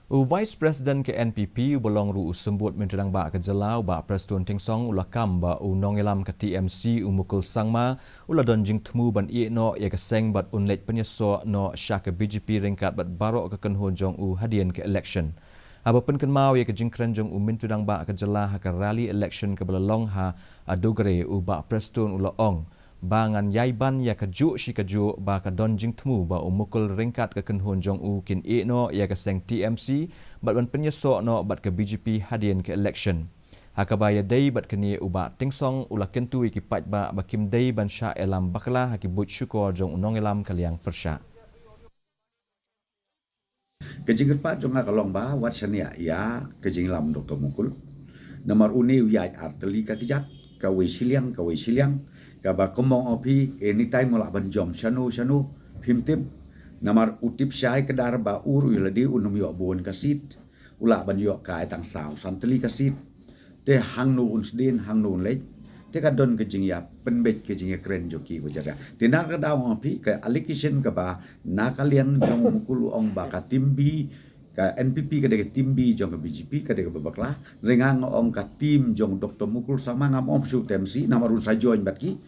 U Vice President ke NPP bolong ru sembut mentadang ba ke jelau ba Preston Tingsong ula kam ba u nongelam ke TMC umukul sangma ula donjing temu ban i no ya ke seng bat unlet penyeso no syak ke BJP ringkat bat barok ke kenhun jong u hadian ke election. Aba pen ken mau ya ke jingkren jong u mentadang ba ke jelah ke rally election ke belalong ha adogre u ba Preston ula ong. Bangan yaiban ya kejuk si kejuk ba ka donjing temu ba umukul ringkat ke kenhun jong u kin e no ya ke seng TMC bat ban penyesok no bat ke BJP hadian ke election. Hakabaya dai bat kini uba tingsong ula kentu iki pat ba bakim dai ban sya elam bakla hakibut syukur jong unong elam kaliang persya. Kejing kerpa jong kalong ba wat sania ya kejing lam Dr. Mukul. Nomor uni uyai arteli ka kejat ka siliang ka ba komong opi anytime mola ban jom shanu pimtip namar utip syai kedar ba uru yuladi unum yo bon kasit ula ban yo kai tang saw santeli kasit te hang nu unsdin hang nu lek te ka don kejing ya penbet kejing ya keren joki bujara te na ka daw opi ka allocation ka ba na kalian jong mukul ong ba ka timbi ka NPP ka de timbi jong ka BJP ka de babaklah rengang ong ka tim jong Dr. Mukul sama ngam om su TMC namarun sa join batki